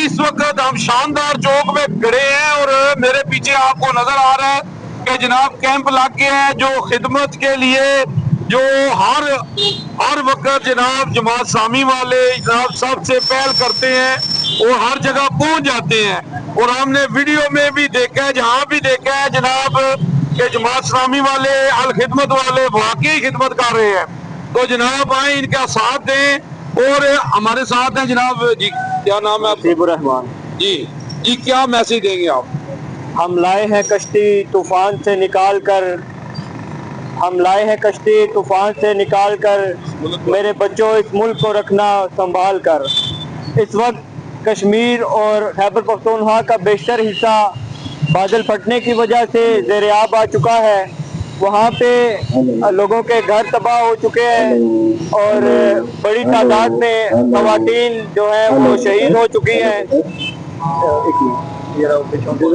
इस वक्त हम शानदार चौक में खड़े हैं और मेरे पीछे आपको नजर आ रहा है कि जनाब कैंप लग गया है जो खिदमत के लिए जो हर वक्त जनाब जमात इस्लामी वाले जनाब सबसे पहल करते हैं और हर जगह पहुंच जाते हैं। और हमने वीडियो में भी देखा है, जहां भी देखा है जनाब कि जमात इस्लामी वाले अल खिदमत वाले वाकई खिदमत कर रहे हैं। तो जनाब आए इनका साथ दें। और हमारे साथ हैं जनाब जी, क्या नाम है आपका? रहमान जी जी, क्या मैसेज देंगे आप? हम लाए हैं कश्ती तूफान से निकाल कर, हम लाए हैं कश्ती तूफान से निकाल कर, मेरे बच्चों इस मुल्क को रखना संभाल कर। इस वक्त कश्मीर और खैबर पख्तूनख्वा का बेशतर हिस्सा बादल फटने की वजह से ज़ेर आब आ चुका है। वहाँ पे लोगों के घर तबाह हो चुके हैं और बड़ी तादाद में ख़वातीन जो है वो शहीद हो चुकी हैं।